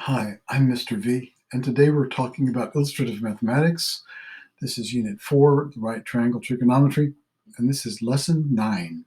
Hi, I'm Mr. V, and today we're talking about illustrative mathematics. This is Unit 4, the right triangle trigonometry, and this is Lesson 9,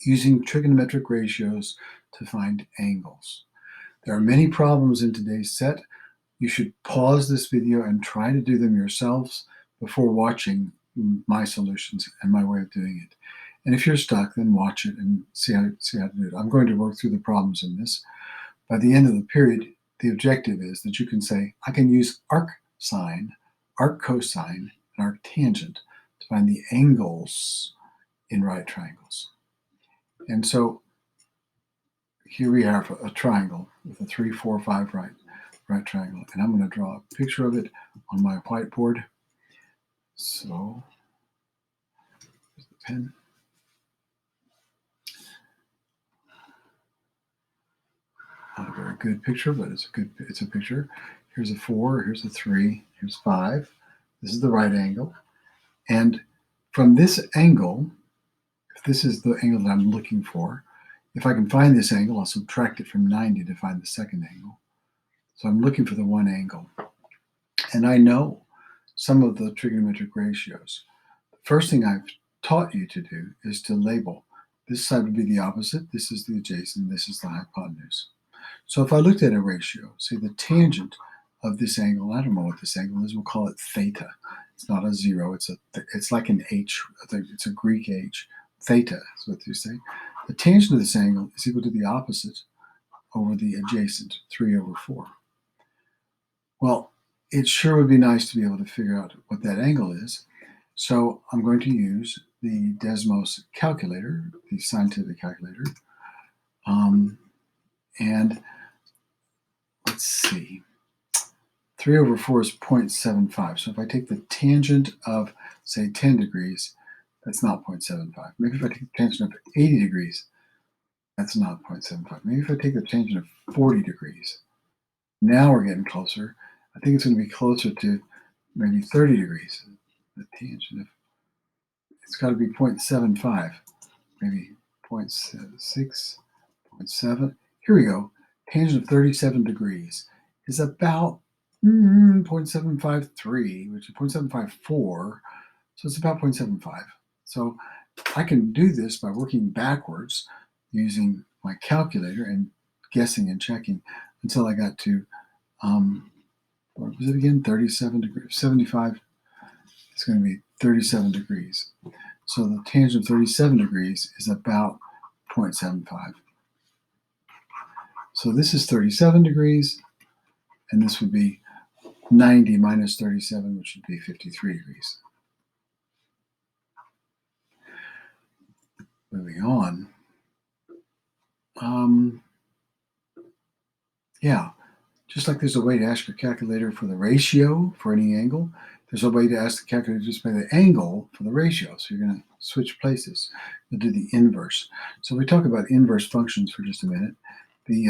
using trigonometric ratios to find angles. There are many problems in today's set. You should pause this video and try to do them yourselves before watching my solutions and my way of doing it. And if you're stuck, then watch it and see how to do it. I'm going to work through the problems in this. By the end of the period, the objective is that you can say, I can use arc sine, arc cosine, and arc tangent to find the angles in right triangles. And so here we have a triangle with a 3, 4, 5 right triangle. And I'm going to draw a picture of it on my whiteboard. So here's the pen. Not a very good picture, but it's a picture. Here's a 4, here's a 3, here's 5. This is the right angle. And from this angle, if this is the angle that I'm looking for, if I can find this angle, I'll subtract it from 90 to find the second angle. So I'm looking for the one angle. And I know some of the trigonometric ratios. The first thing I've taught you to do is to label. This side would be the opposite, this is the adjacent, this is the hypotenuse. So if I looked at a ratio, say the tangent of this angle, I don't know what this angle is, we'll call it theta. It's not a 0, it's like an H, it's a Greek H. Theta is what you say. The tangent of this angle is equal to the opposite over the adjacent, 3/4. Well, it sure would be nice to be able to figure out what that angle is. So I'm going to use the Desmos calculator, the scientific calculator. And let's see. 3/4 is 0.75. So if I take the tangent of, say, 10 degrees, that's not 0.75. Maybe if I take the tangent of 80 degrees, that's not 0.75. Maybe if I take the tangent of 40 degrees, now we're getting closer. I think it's going to be closer to maybe 30 degrees. The tangent of, it's got to be 0.75, maybe 0.6, 0.7. Here we go. Tangent of 37 degrees is about 0.753, which is 0.754. So it's about 0.75. So I can do this by working backwards using my calculator and guessing and checking until I got to, what was it again? 37 degrees, 75. It's going to be 37 degrees. So the tangent of 37 degrees is about 0.75. So this is 37 degrees, and this would be 90 minus 37, which would be 53 degrees. Moving on. Yeah, just like there's a way to ask your calculator for the ratio for any angle, there's a way to ask the calculator just by the angle for the ratio. So you're going to switch places. You'll do the inverse. So we talk about inverse functions for just a minute. The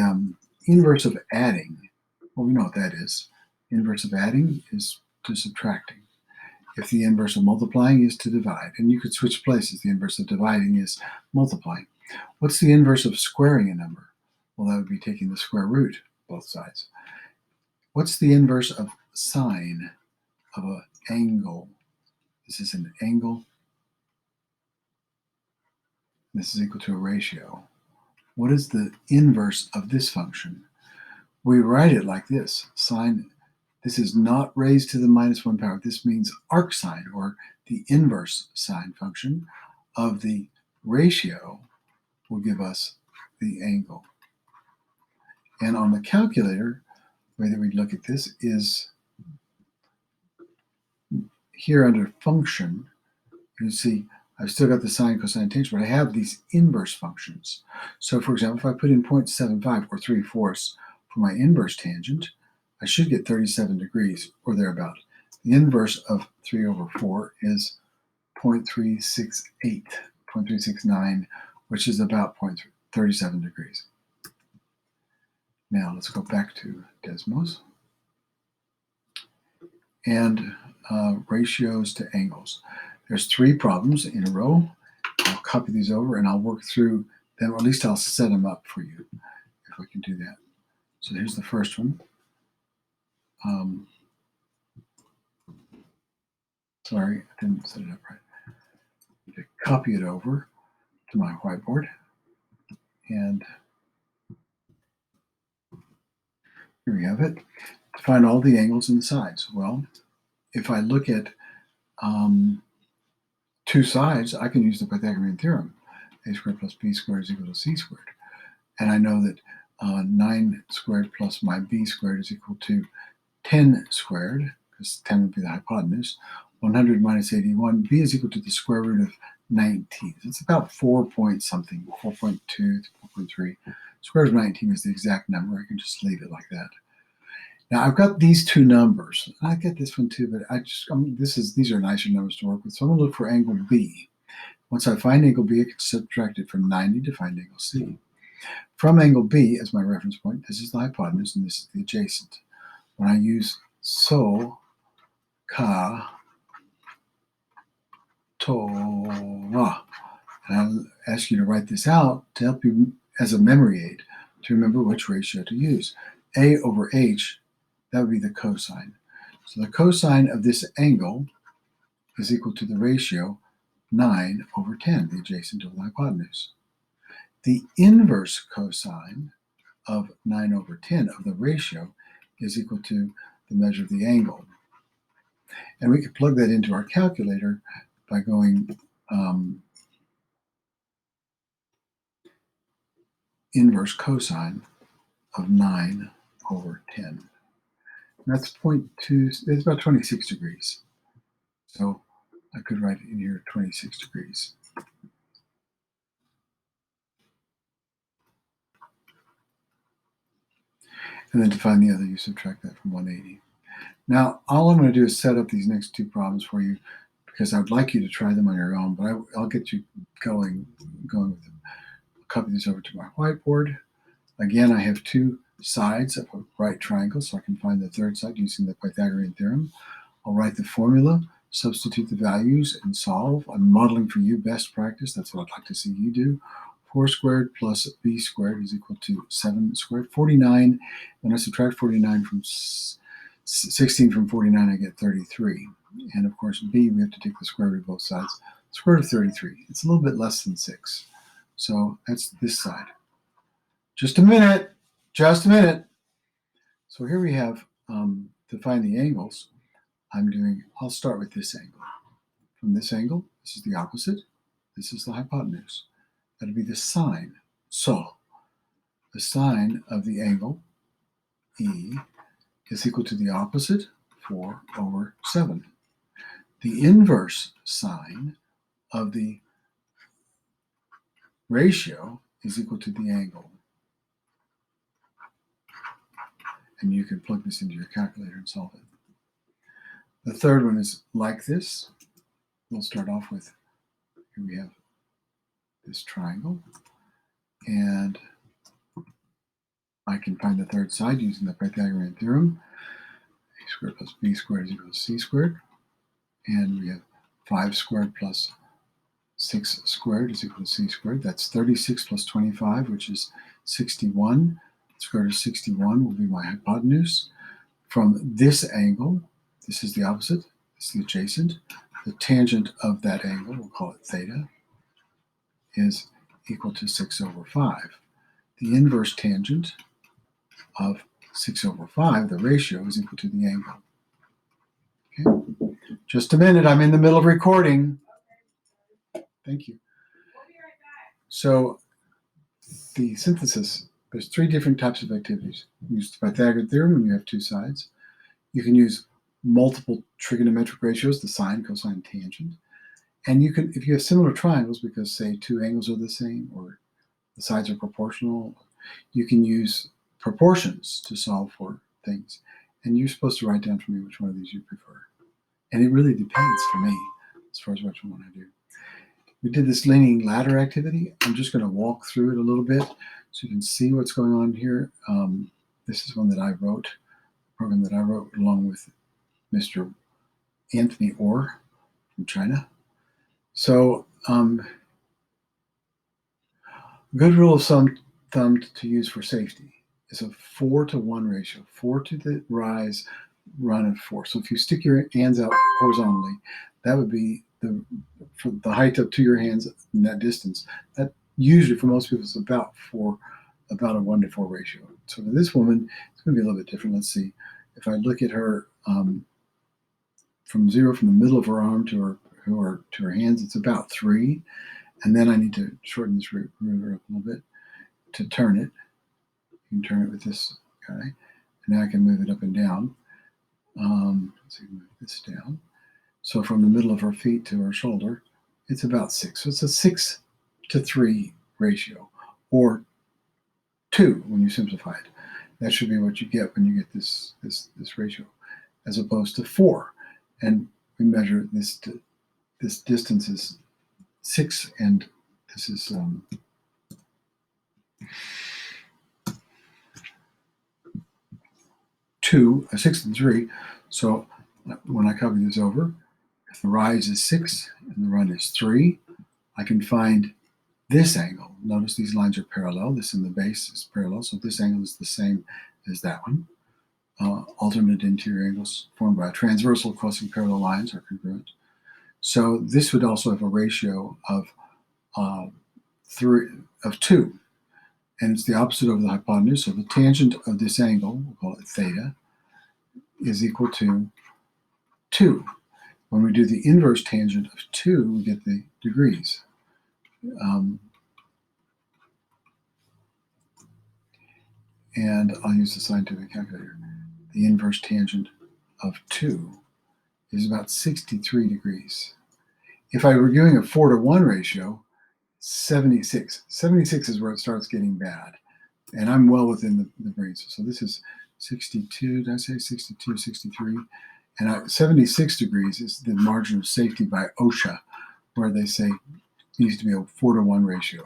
inverse of adding, well, we know what that is. Inverse of adding is to subtracting. If the inverse of multiplying is to divide, and you could switch places. The inverse of dividing is multiplying. What's the inverse of squaring a number? Well, that would be taking the square root, both sides. What's the inverse of sine of an angle? This is an angle. This is equal to a ratio. What is the inverse of this function? We write it like this. Sine, this is not raised to the -1 power. This means arc sine, or the inverse sine function of the ratio will give us the angle. And on the calculator, the way that we look at this is here under function. You see I've still got the sine, cosine, tangent, but I have these inverse functions. So for example, if I put in 0.75 or 3/4 for my inverse tangent, I should get 37 degrees or thereabout. The inverse of 3/4 is 0.368, 0.369, which is about 0.37 degrees. Now let's go back to Desmos and ratios to angles. There's 3 problems in a row. I'll copy these over and I'll work through them, or at least I'll set them up for you if we can do that. So here's the first one. sorry, I didn't set it up right. I need to copy it over to my whiteboard. And here we have it. To find all the angles and the sides. Well, if I look at two sides, I can use the Pythagorean Theorem. A squared plus b squared is equal to c squared. And I know that 9 squared plus my b squared is equal to 10 squared, because 10 would be the hypotenuse. 100 minus 81, b is equal to the square root of 19. It's about 4 point something, 4.2 to 4.3. Square root of 19 is the exact number. I can just leave it like that. Now I've got these two numbers. I get this one too, but these are nicer numbers to work with. So I'm going to look for angle B. Once I find angle B, I can subtract it from 90 to find angle C. From angle B as my reference point, this is the hypotenuse and this is the adjacent. When I use so, ka, to, ra, and I'll ask you to write this out to help you as a memory aid to remember which ratio to use. A over h, that would be the cosine. So the cosine of this angle is equal to the ratio 9 over 10, the adjacent over the hypotenuse. The inverse cosine of 9 over 10 of the ratio is equal to the measure of the angle. And we can plug that into our calculator by going inverse cosine of 9 over 10. That's 0.2, it's about 26 degrees. So I could write in here 26 degrees. And then to find the other, you subtract that from 180. Now, all I'm going to do is set up these next two problems for you because I would like you to try them on your own, but I'll get you going with them. I'll copy this over to my whiteboard. Again, I have two sides of a right triangle, so I can find the third side using the Pythagorean Theorem. I'll write the formula, substitute the values, and solve. I'm modeling for you best practice. That's what I'd like to see you do. 4 squared plus b squared is equal to 7 squared. 49, when I subtract 49 from 16 from 49, I get 33. And of course, b, we have to take the square root of both sides. Square root of 33. It's a little bit less than 6. So that's this side. Just a minute. Just a minute. So here we have, to find the angles, I'll start with this angle. From this angle, this is the opposite. This is the hypotenuse. That'll be the sine. So the sine of the angle, E, is equal to the opposite, 4 over 7. The inverse sine of the ratio is equal to the angle. And you can plug this into your calculator and solve it. The third one is like this. We'll start off with, here we have this triangle. And I can find the third side using the Pythagorean Theorem. A squared plus b squared is equal to c squared. And we have 5 squared plus 6 squared is equal to c squared. That's 36 plus 25, which is 61. The square root of 61 will be my hypotenuse. From this angle, this is the opposite, this is the adjacent. The tangent of that angle, we'll call it theta, is equal to 6 over 5. The inverse tangent of 6 over 5, the ratio, is equal to the angle. Okay? Just a minute, I'm in the middle of recording. Thank you. So the synthesis, there's 3 different types of activities. You use the Pythagorean Theorem when you have 2 sides. You can use multiple trigonometric ratios, the sine, cosine, tangent. And you can, if you have similar triangles, because say 2 angles are the same or the sides are proportional, you can use proportions to solve for things. And you're supposed to write down for me which one of these you prefer. And it really depends for me as far as which one I do. We did this leaning ladder activity. I'm just going to walk through it a little bit so you can see what's going on here. This is one that I wrote, a program that I wrote along with Mr. Anthony Orr from China. So good rule of thumb to use for safety is a 4 to 1 ratio. 4 to the rise, run of 4. So if you stick your hands out horizontally, that would be for the height up to your hands in that distance. That usually for most people is about a 1-to-4 ratio. So for this woman, it's going to be a little bit different. Let's see. If I look at her from the middle of her arm to her hands, it's about 3. And then I need to shorten this ruler up a little bit to turn it. You can turn it with this guy. And now I can move it up and down. Let's see, move this down. So from the middle of her feet to her shoulder, it's about 6. So it's a 6-to-3 ratio, or 2 when you simplify it. That should be what you get when you get this ratio, as opposed to 4. And we measure this distance is 6, and this is 2, 6 and 3. So when I copy this over, if the rise is 6 and the run is 3, I can find this angle. Notice these lines are parallel. This in the base is parallel, so this angle is the same as that one. Alternate interior angles formed by transversal crossing parallel lines are congruent. So this would also have a ratio of 2, and it's the opposite over the hypotenuse. So the tangent of this angle, we'll call it theta, is equal to 2. When we do the inverse tangent of 2, we get the degrees. And I'll use the scientific calculator. The inverse tangent of 2 is about 63 degrees. If I were doing a 4-to-1 ratio, 76. 76 is where it starts getting bad. And I'm well within the range. So this is 62, did I say 62, 63? And 76 degrees is the margin of safety by OSHA, where they say it needs to be a 4-to-1 ratio.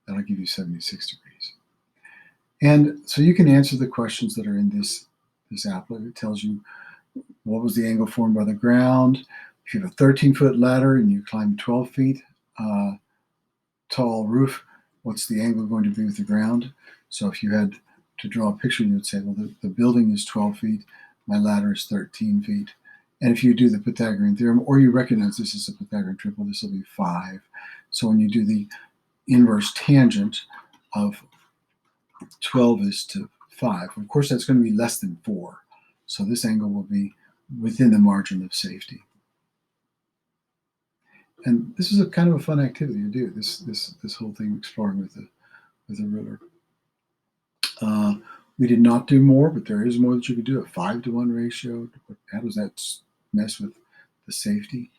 That'll give you 76 degrees. And so you can answer the questions that are in this applet. It tells you what was the angle formed by the ground. If you have a 13-foot ladder and you climb 12 feet tall roof, what's the angle going to be with the ground? So if you had to draw a picture, you would say, well, the building is 12 feet, my ladder is 13 feet. And if you do the Pythagorean theorem, or you recognize this is a Pythagorean triple, this will be 5. So when you do the inverse tangent of 12 is to 5, of course that's going to be less than 4. So this angle will be within the margin of safety. And this is a kind of a fun activity to do, this whole thing, exploring with a ruler. We did not do more, but there is more that you could do, a 5-to-1 ratio. How does that mess with the safety?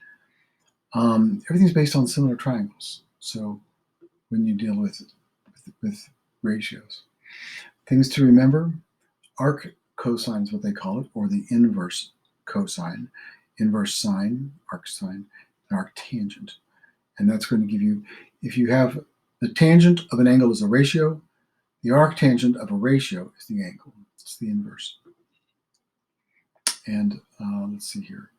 Everything's based on similar triangles. So when you deal with ratios, things to remember: arc cosine is what they call it, or the inverse cosine, inverse sine, arc sine, and arc tangent. And that's going to give you, if you have the tangent of an angle is a ratio, the arctangent of a ratio is the angle. It's the inverse. And let's see here.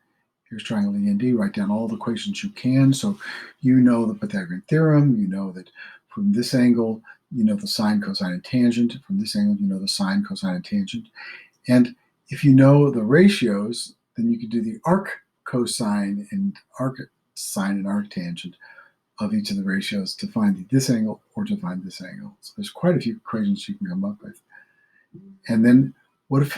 Here's triangle END. Write down all the equations you can. So you know the Pythagorean theorem. You know that from this angle, you know the sine, cosine, and tangent. From this angle, you know the sine, cosine, and tangent. And if you know the ratios, then you can do the arc cosine and arc sine and arctangent of each of the ratios to find this angle or to find this angle. So there's quite a few equations you can come up with. And then what if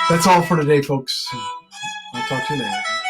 that's all for today, folks. I'll talk to you later.